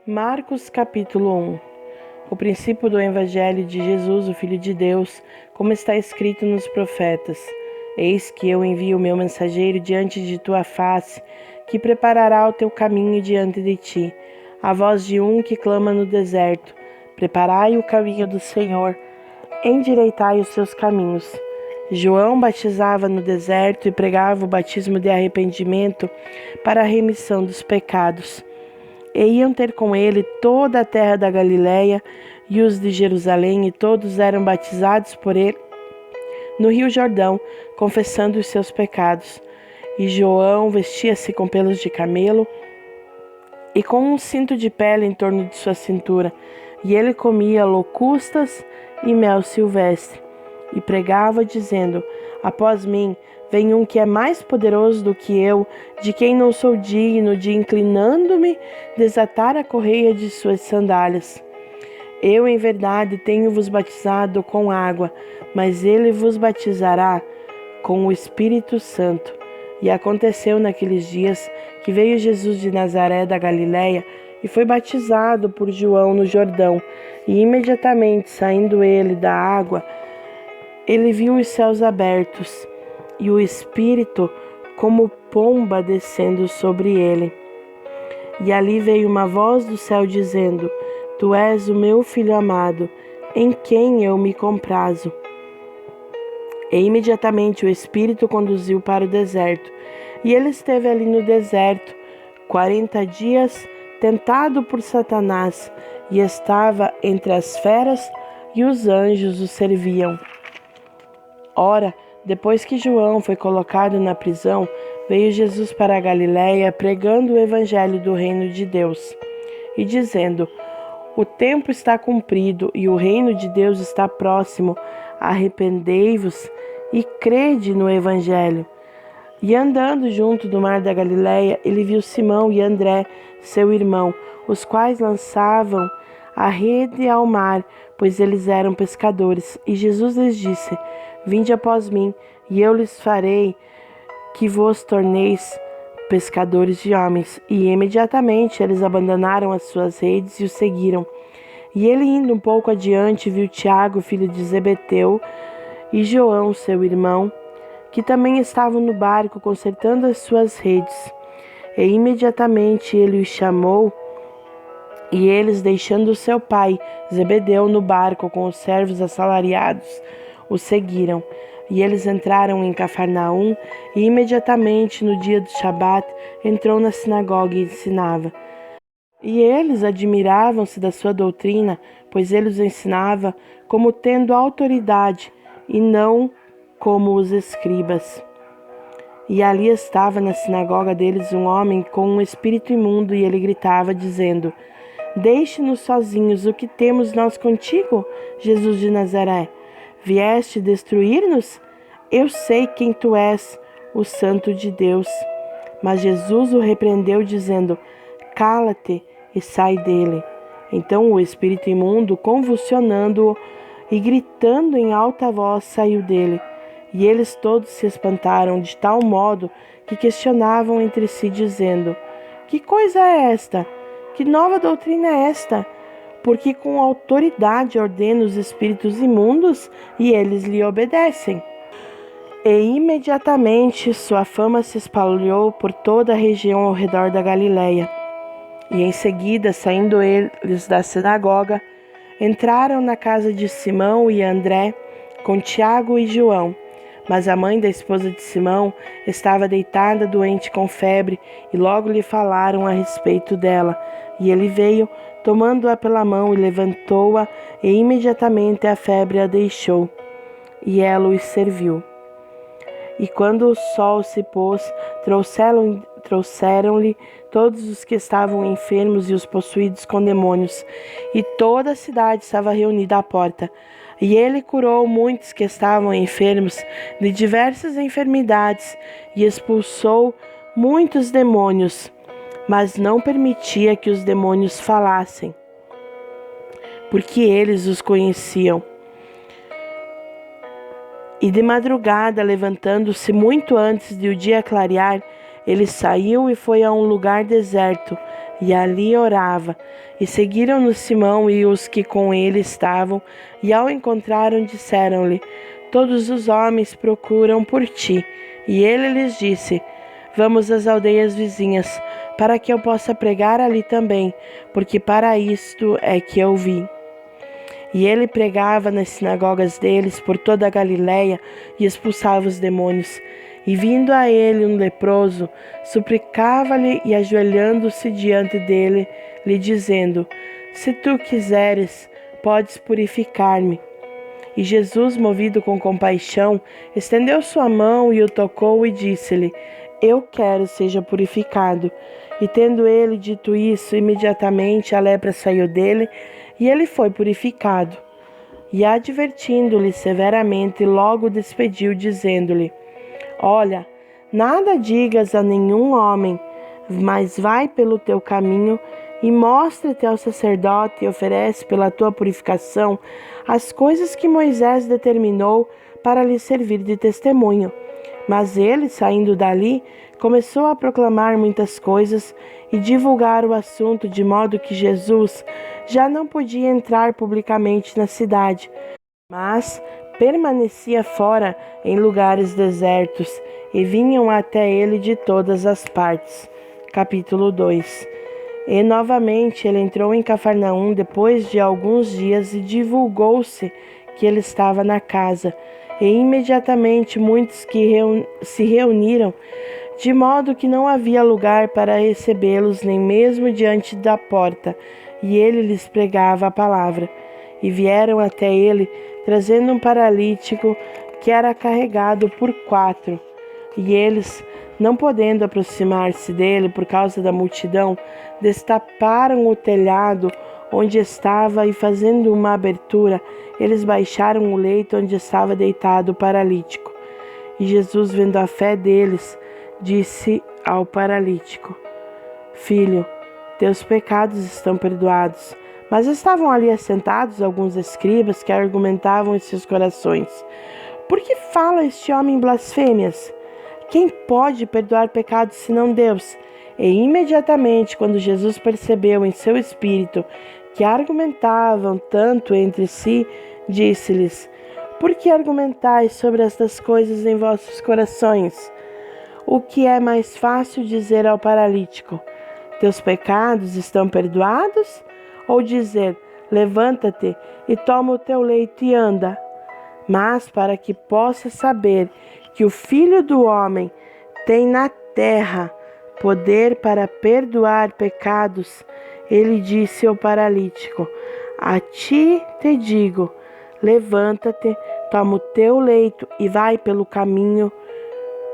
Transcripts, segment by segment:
Marcos capítulo 1. O princípio do Evangelho de Jesus, o Filho de Deus, como está escrito nos profetas. Eis que eu envio o meu mensageiro diante de tua face, que preparará o teu caminho diante de ti. A voz de um que clama no deserto: preparai o caminho do Senhor, endireitai os seus caminhos. João batizava no deserto e pregava o batismo de arrependimento para a remissão dos pecados. E iam ter com ele toda a terra da Galiléia e os de Jerusalém, e todos eram batizados por ele no rio Jordão, confessando os seus pecados. E João vestia-se com pelos de camelo e com um cinto de pele em torno de sua cintura, e ele comia locustas e mel silvestre, e pregava, dizendo: após mim vem um que é mais poderoso do que eu, de quem não sou digno de, inclinando-me, desatar a correia de suas sandálias. Eu, em verdade, tenho-vos batizado com água, mas ele vos batizará com o Espírito Santo. E aconteceu naqueles dias que veio Jesus de Nazaré da Galiléia e foi batizado por João no Jordão. E imediatamente, saindo ele da água, ele viu os céus abertos e o Espírito como pomba descendo sobre ele. E ali veio uma voz do céu dizendo: Tu és o meu Filho amado, em quem eu me comprazo. E imediatamente o Espírito conduziu para o deserto. E ele esteve ali no deserto 40 dias, tentado por Satanás, e estava entre as feras, e os anjos o serviam. Ora, depois que João foi colocado na prisão, veio Jesus para a Galiléia, pregando o evangelho do reino de Deus, e dizendo: o tempo está cumprido e o reino de Deus está próximo. Arrependei-vos e crede no evangelho. E andando junto do mar da Galiléia, ele viu Simão e André, seu irmão, os quais lançavam a rede ao mar, pois eles eram pescadores. E Jesus lhes disse: vinde após mim, e eu lhes farei que vos torneis pescadores de homens. E imediatamente eles abandonaram as suas redes e o seguiram. E ele, indo um pouco adiante, viu Tiago, filho de Zebedeu, e João, seu irmão, que também estavam no barco consertando as suas redes. E imediatamente ele os chamou, e eles, deixando seu pai Zebedeu no barco com os servos assalariados, o seguiram. E eles entraram em Cafarnaum, e imediatamente no dia do Shabat entrou na sinagoga e ensinava. E eles admiravam-se da sua doutrina, pois ele os ensinava como tendo autoridade, e não como os escribas. E ali estava na sinagoga deles um homem com um espírito imundo, e ele gritava, dizendo: deixe-nos sozinhos, o que temos nós contigo, Jesus de Nazaré? Vieste destruir-nos? Eu sei quem tu és, o Santo de Deus. Mas Jesus o repreendeu, dizendo: cala-te e sai dele. Então o espírito imundo, convulsionando-o e gritando em alta voz, saiu dele. E eles todos se espantaram de tal modo que questionavam entre si, dizendo: que coisa é esta? Que nova doutrina é esta? Porque com autoridade ordena os espíritos imundos, e eles lhe obedecem. E imediatamente sua fama se espalhou por toda a região ao redor da Galiléia. E em seguida, saindo eles da sinagoga, entraram na casa de Simão e André, com Tiago e João. Mas a mãe da esposa de Simão estava deitada doente com febre, e logo lhe falaram a respeito dela. E ele veio, tomando-a pela mão, e levantou-a, e imediatamente a febre a deixou. E ela os serviu. E quando o sol se pôs, trouxeram-lhe todos os que estavam enfermos e os possuídos com demônios, e toda a cidade estava reunida à porta. E ele curou muitos que estavam enfermos de diversas enfermidades, e expulsou muitos demônios, mas não permitia que os demônios falassem, porque eles os conheciam. E de madrugada, levantando-se muito antes de o dia clarear, ele saiu e foi a um lugar deserto, e ali orava. E seguiram-no Simão e os que com ele estavam, e ao encontraram disseram-lhe: Todos os homens procuram por ti. E ele lhes disse: Vamos às aldeias vizinhas, para que eu possa pregar ali também, porque para isto é que eu vim. E ele pregava nas sinagogas deles por toda a Galiléia e expulsava os demônios. E vindo a ele um leproso, suplicava-lhe e ajoelhando-se diante dele, lhe dizendo: Se tu quiseres, podes purificar-me. E Jesus, movido com compaixão, estendeu sua mão e o tocou e disse-lhe: Eu quero, seja purificado. E tendo ele dito isso, imediatamente a lepra saiu dele e ele foi purificado. E advertindo-lhe severamente, logo despediu, dizendo-lhe: Olha, nada digas a nenhum homem, mas vai pelo teu caminho e mostra-te ao sacerdote e oferece pela tua purificação as coisas que Moisés determinou para lhe servir de testemunho. Mas ele, saindo dali, começou a proclamar muitas coisas e divulgar o assunto, de modo que Jesus já não podia entrar publicamente na cidade, mas permanecia fora em lugares desertos, e vinham até ele de todas as partes. Capítulo 2. E novamente ele entrou em Cafarnaum depois de alguns dias e divulgou-se que ele estava na casa. E imediatamente muitos que se reuniram, de modo que não havia lugar para recebê-los, nem mesmo diante da porta, e ele lhes pregava a palavra. E vieram até ele, trazendo um paralítico que era carregado por 4. E eles, não podendo aproximar-se dele por causa da multidão, destaparam o telhado onde estava e, fazendo uma abertura, eles baixaram o leito onde estava deitado o paralítico. E Jesus, vendo a fé deles, disse ao paralítico: Filho, teus pecados estão perdoados. Mas estavam ali assentados alguns escribas que argumentavam em seus corações: Por que fala este homem blasfêmias? Quem pode perdoar pecados senão Deus? E imediatamente, quando Jesus percebeu em seu espírito que argumentavam tanto entre si, disse-lhes: Por que argumentais sobre estas coisas em vossos corações? O que é mais fácil dizer ao paralítico: Teus pecados estão perdoados? Ou dizer: Levanta-te e toma o teu leito e anda? Mas para que possa saber que o Filho do Homem tem na terra poder para perdoar pecados, ele disse ao paralítico: A ti te digo, levanta-te, toma o teu leito e vai pelo caminho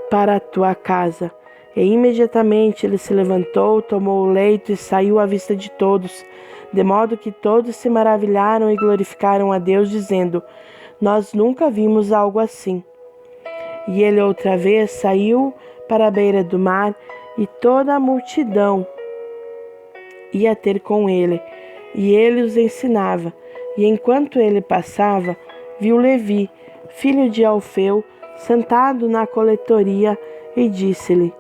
para a tua casa. E imediatamente ele se levantou, tomou o leito e saiu à vista de todos, de modo que todos se maravilharam e glorificaram a Deus, dizendo: Nós nunca vimos algo assim. E ele outra vez saiu para a beira do mar, e toda a multidão ia ter com ele, e ele os ensinava. E enquanto ele passava, viu Levi, filho de Alfeu, sentado na coletoria, e disse-lhe: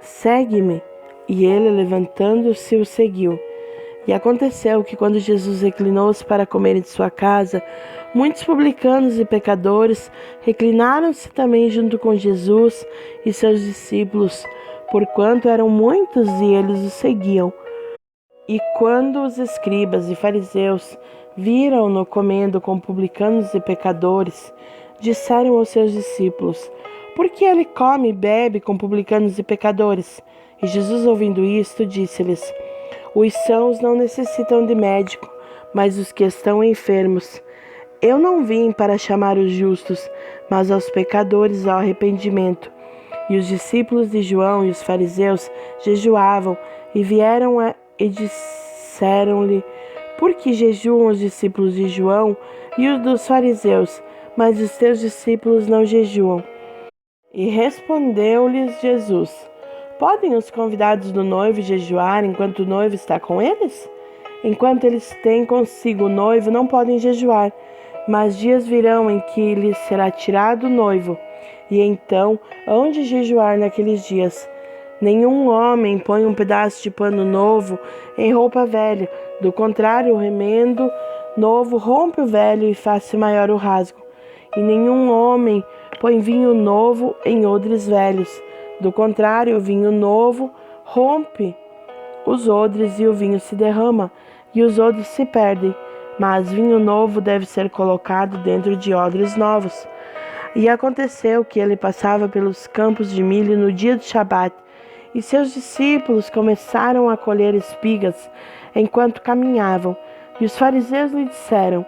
Segue-me. E ele, levantando-se, o seguiu. E aconteceu que, quando Jesus reclinou-se para comer em sua casa, muitos publicanos e pecadores reclinaram-se também junto com Jesus e seus discípulos, porquanto eram muitos e eles o seguiam. E quando os escribas e fariseus viram-no comendo com publicanos e pecadores, disseram aos seus discípulos: Por que ele come e bebe com publicanos e pecadores? E Jesus, ouvindo isto, disse-lhes: Os sãos não necessitam de médico, mas os que estão enfermos. Eu não vim para chamar os justos, mas aos pecadores ao arrependimento. E os discípulos de João e os fariseus jejuavam, e vieram e disseram-lhe: Por que jejuam os discípulos de João e os dos fariseus, mas os teus discípulos não jejuam? E respondeu-lhes Jesus: Podem os convidados do noivo jejuar enquanto o noivo está com eles? Enquanto eles têm consigo o noivo, não podem jejuar, mas dias virão em que lhes será tirado o noivo, e então hão de jejuar naqueles dias. Nenhum homem põe um pedaço de pano novo em roupa velha. Do contrário, o remendo novo rompe o velho e faz maior o rasgo. E nenhum homem põe vinho novo em odres velhos. Do contrário, o vinho novo rompe os odres e o vinho se derrama, e os odres se perdem. Mas vinho novo deve ser colocado dentro de odres novos. E aconteceu que ele passava pelos campos de milho no dia do Shabat, e seus discípulos começaram a colher espigas enquanto caminhavam. E os fariseus lhe disseram: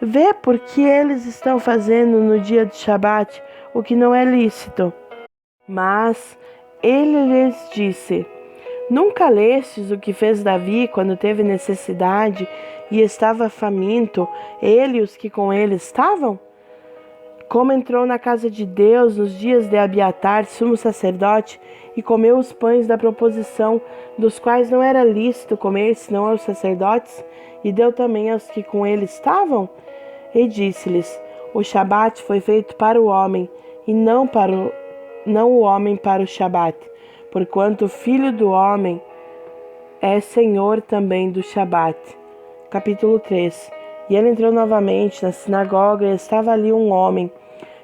Vê porque eles estão fazendo no dia do Shabat o que não é lícito. Mas ele lhes disse: Nunca lestes o que fez Davi quando teve necessidade e estava faminto, ele e os que com ele estavam? Como entrou na casa de Deus nos dias de Abiatar, sumo sacerdote, e comeu os pães da proposição, dos quais não era lícito comer senão aos sacerdotes, e deu também aos que com ele estavam? E disse-lhes: O Shabat foi feito para o homem, e não o homem para o Shabat, porquanto o Filho do Homem é Senhor também do Shabat. Capítulo 3. E ele entrou novamente na sinagoga, e estava ali um homem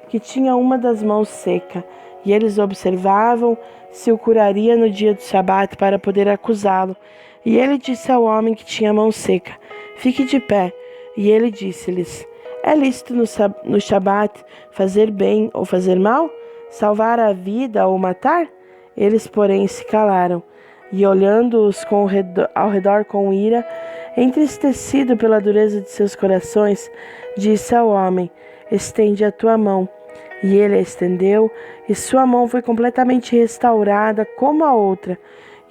que tinha uma das mãos seca, e eles observavam se o curaria no dia do Shabat para poder acusá-lo. E ele disse ao homem que tinha a mão seca: Fique de pé. E ele disse-lhes: É lícito no Shabat fazer bem ou fazer mal? Salvar a vida ou matar? Eles, porém, se calaram. E olhando-os ao redor com ira, entristecido pela dureza de seus corações, disse ao homem: Estende a tua mão. E ele a estendeu, e sua mão foi completamente restaurada como a outra.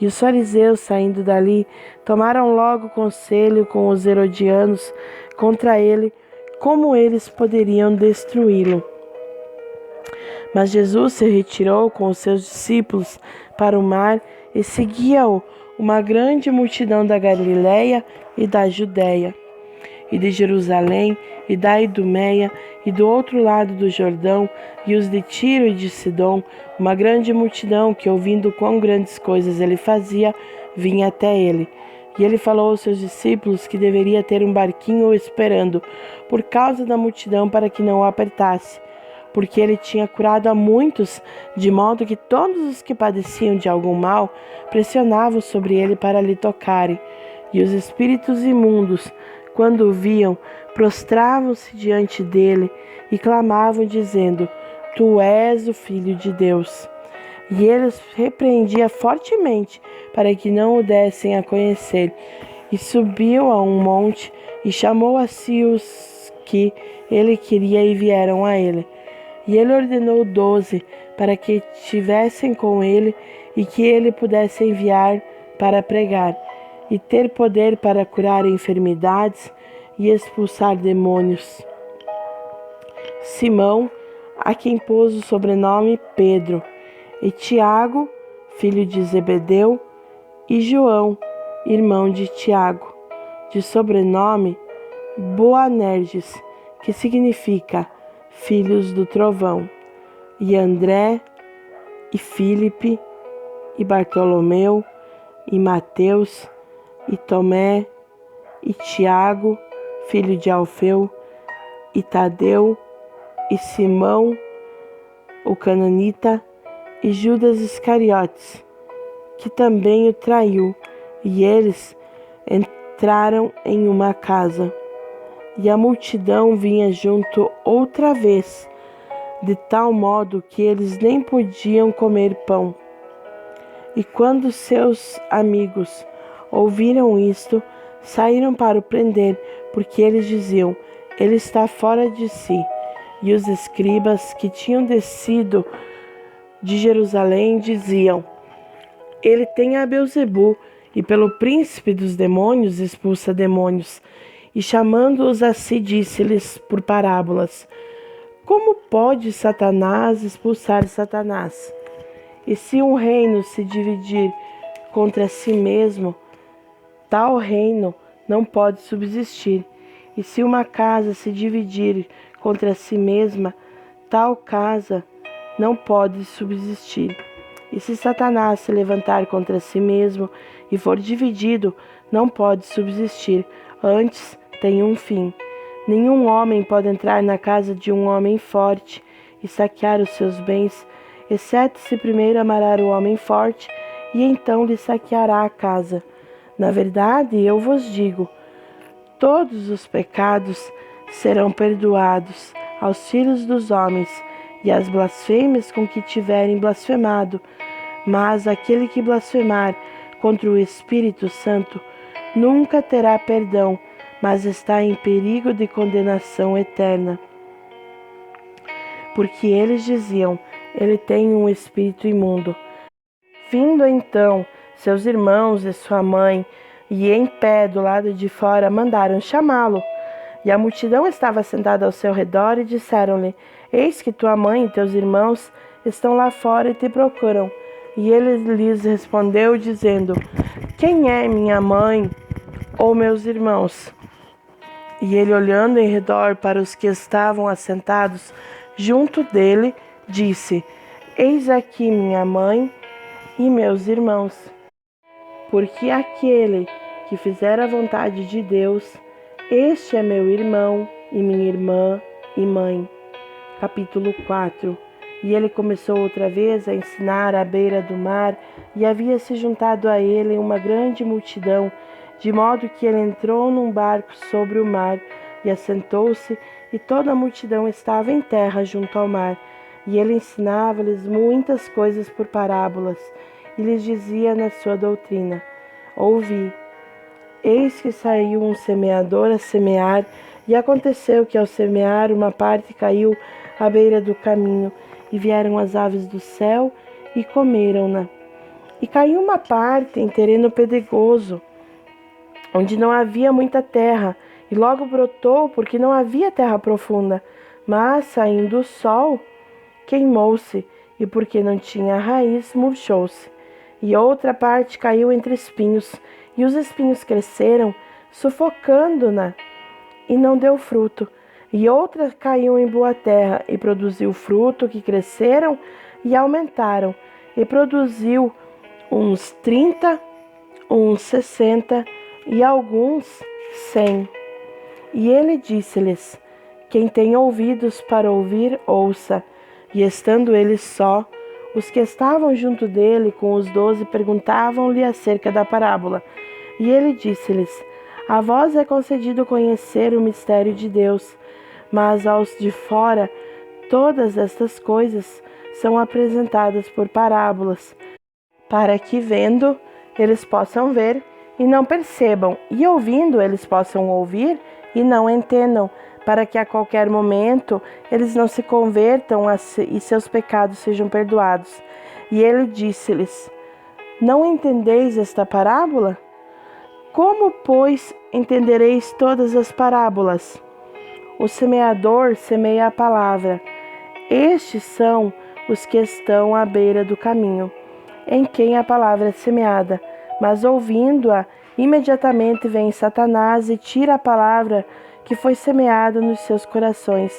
E os fariseus, saindo dali, tomaram logo conselho com os herodianos contra ele, como eles poderiam destruí-lo. Mas Jesus se retirou com os seus discípulos para o mar, e seguia-o uma grande multidão da Galiléia e da Judéia, e de Jerusalém, e da Idumeia, e do outro lado do Jordão, e os de Tiro e de Sidom, uma grande multidão que, ouvindo quão grandes coisas ele fazia, vinha até ele. E ele falou aos seus discípulos que deveria ter um barquinho esperando, por causa da multidão, para que não o apertasse, porque ele tinha curado a muitos, de modo que todos os que padeciam de algum mal pressionavam sobre ele para lhe tocarem. E os espíritos imundos, quando o viam, prostravam-se diante dele e clamavam, dizendo: Tu és o Filho de Deus. E ele os repreendia fortemente, para que não o dessem a conhecer. E subiu a um monte, e chamou a si os que ele queria, e vieram a ele. E ele ordenou 12 para que estivessem com ele, e que ele pudesse enviar para pregar, e ter poder para curar enfermidades e expulsar demônios. Simão, a quem pôs o sobrenome Pedro, e Tiago, filho de Zebedeu, e João, irmão de Tiago, de sobrenome Boanerges, que significa filhos do trovão, e André, e Filipe, e Bartolomeu, e Mateus, e Tomé, e Tiago, filho de Alfeu, e Tadeu, e Simão, o cananita, e Judas Iscariotes, que também o traiu. E eles entraram em uma casa, e a multidão vinha junto outra vez, de tal modo que eles nem podiam comer pão. E quando seus amigos ouviram isto, saíram para o prender, porque eles diziam: Ele está fora de si. E os escribas que tinham descido de Jerusalém diziam: Ele tem a Beelzebu, e pelo príncipe dos demônios expulsa demônios. E chamando-os a si, disse-lhes por parábolas: Como pode Satanás expulsar Satanás? E se um reino se dividir contra si mesmo, tal reino não pode subsistir. E se uma casa se dividir contra si mesma, tal casa não pode subsistir. E se Satanás se levantar contra si mesmo e for dividido, não pode subsistir, antes tem um fim. Nenhum homem pode entrar na casa de um homem forte e saquear os seus bens, exceto se primeiro amarrar o homem forte, e então lhe saqueará a casa. Na verdade, eu vos digo, todos os pecados serão perdoados aos filhos dos homens, e as blasfêmias com que tiverem blasfemado, mas aquele que blasfemar contra o Espírito Santo nunca terá perdão, mas está em perigo de condenação eterna. Porque eles diziam, ele tem um espírito imundo. Vindo então seus irmãos e sua mãe, e em pé do lado de fora, mandaram chamá-lo. E a multidão estava sentada ao seu redor e disseram-lhe, eis que tua mãe e teus irmãos estão lá fora e te procuram. E ele lhes respondeu, dizendo, quem é minha mãe ou meus irmãos? E ele, olhando em redor para os que estavam assentados junto dele, disse, eis aqui minha mãe e meus irmãos. Porque aquele que fizer a vontade de Deus, este é meu irmão e minha irmã e mãe. Capítulo 4. E ele começou outra vez a ensinar à beira do mar, e havia se juntado a ele uma grande multidão, de modo que ele entrou num barco sobre o mar, e assentou-se, e toda a multidão estava em terra junto ao mar. E ele ensinava-lhes muitas coisas por parábolas, e lhes dizia na sua doutrina, ouvi. Eis que saiu um semeador a semear, e aconteceu que ao semear uma parte caiu à beira do caminho, e vieram as aves do céu e comeram-na. E caiu uma parte em terreno pedregoso, onde não havia muita terra, e logo brotou, porque não havia terra profunda. Mas, saindo o sol, queimou-se, e porque não tinha raiz, murchou-se. E outra parte caiu entre espinhos, e os espinhos cresceram, sufocando-na, e não deu fruto. E outra caiu em boa terra, e produziu fruto, que cresceram e aumentaram, e produziu uns 30, uns 60, e alguns 100. E ele disse-lhes, quem tem ouvidos para ouvir, ouça. E estando ele só, os que estavam junto dele com os 12 perguntavam-lhe acerca da parábola. E ele disse-lhes, a vós é concedido conhecer o mistério de Deus, mas aos de fora todas estas coisas são apresentadas por parábolas, para que vendo eles possam ver e não percebam, e ouvindo eles possam ouvir e não entendam, para que a qualquer momento eles não se convertam e seus pecados sejam perdoados. E ele disse-lhes, não entendeis esta parábola? Como, pois, entendereis todas as parábolas? O semeador semeia a palavra. Estes são os que estão à beira do caminho, em quem a palavra é semeada, mas ouvindo-a, imediatamente vem Satanás e tira a palavra que foi semeada nos seus corações.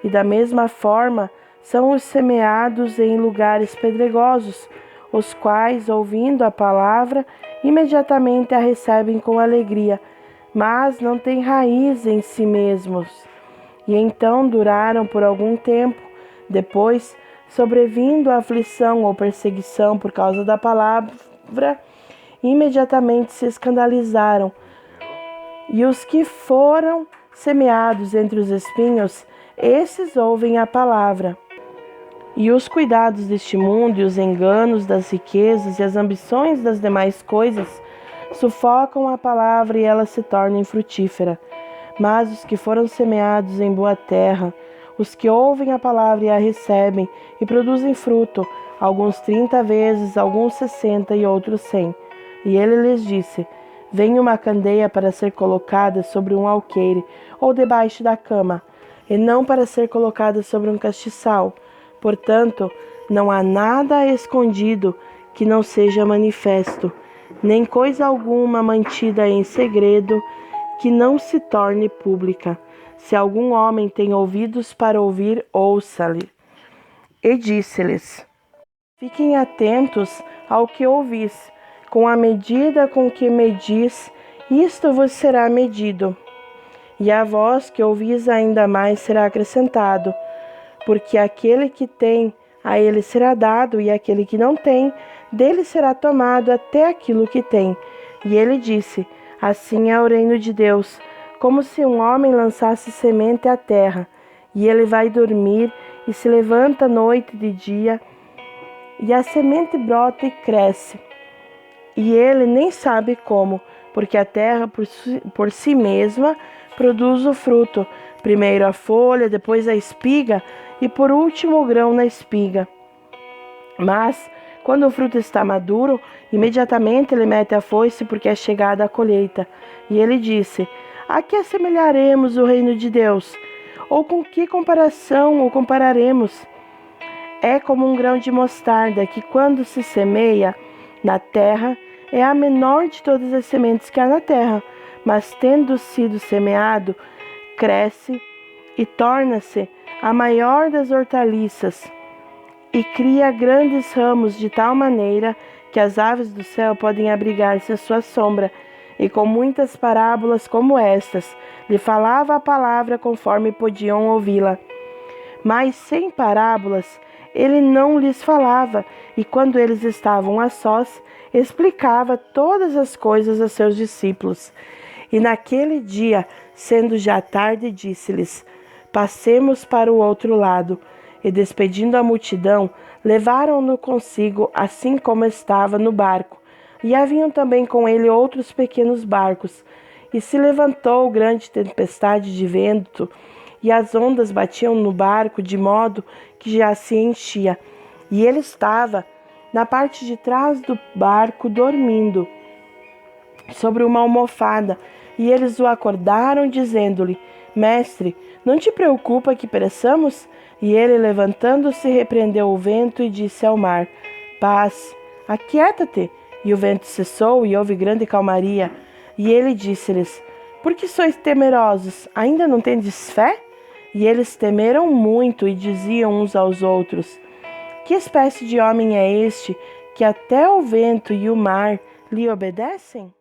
E da mesma forma são os semeados em lugares pedregosos, os quais, ouvindo a palavra, imediatamente a recebem com alegria, mas não têm raiz em si mesmos. E então duraram por algum tempo. Depois, sobrevindo a aflição ou perseguição por causa da palavra, imediatamente se escandalizaram. E os que foram semeados entre os espinhos, esses ouvem a palavra. E os cuidados deste mundo e os enganos das riquezas e as ambições das demais coisas sufocam a palavra e ela se torna infrutífera. Mas os que foram semeados em boa terra, os que ouvem a palavra e a recebem e produzem fruto, alguns 30 vezes, alguns 60 e outros 100. E ele lhes disse, venha uma candeia para ser colocada sobre um alqueire ou debaixo da cama, e não para ser colocada sobre um castiçal. Portanto, não há nada escondido que não seja manifesto, nem coisa alguma mantida em segredo que não se torne pública. Se algum homem tem ouvidos para ouvir, ouça-lhe. E disse-lhes, Fiquem atentos ao que ouvis. Com a medida com que medis, isto vos será medido. E a vós que ouvis ainda mais será acrescentado. Porque aquele que tem, a ele será dado, e aquele que não tem, dele será tomado até aquilo que tem. E ele disse: assim é o reino de Deus, como se um homem lançasse semente à terra, e ele vai dormir, e se levanta noite e de dia, e a semente brota e cresce. E ele nem sabe como, porque a terra por si mesma produz o fruto, primeiro a folha, depois a espiga, e por último o grão na espiga. Mas, quando o fruto está maduro, imediatamente ele mete a foice, porque é chegada a colheita. E ele disse: a que assemelharemos o reino de Deus? Ou com que comparação o compararemos? É como um grão de mostarda, que quando se semeia na terra, é a menor de todas as sementes que há na terra, mas tendo sido semeado, cresce e torna-se a maior das hortaliças, e cria grandes ramos de tal maneira que as aves do céu podem abrigar-se à sua sombra. E com muitas parábolas como estas, lhe falava a palavra conforme podiam ouvi-la. Mas sem parábolas, ele não lhes falava, e quando eles estavam a sós, explicava todas as coisas a seus discípulos. E naquele dia, sendo já tarde, disse-lhes: passemos para o outro lado. E despedindo a multidão, levaram-no consigo, assim como estava no barco. E haviam também com ele outros pequenos barcos. E se levantou grande tempestade de vento, e as ondas batiam no barco, de modo que já se enchia. E ele estava na parte de trás do barco, dormindo sobre uma almofada. E eles o acordaram, dizendo-lhe: mestre, não te preocupa que pereçamos? E ele, levantando-se, repreendeu o vento e disse ao mar: paz, aquieta-te. E o vento cessou, e houve grande calmaria. E ele disse-lhes: por que sois temerosos? Ainda não tendes fé? E eles temeram muito e diziam uns aos outros: que espécie de homem é este, que até o vento e o mar lhe obedecem?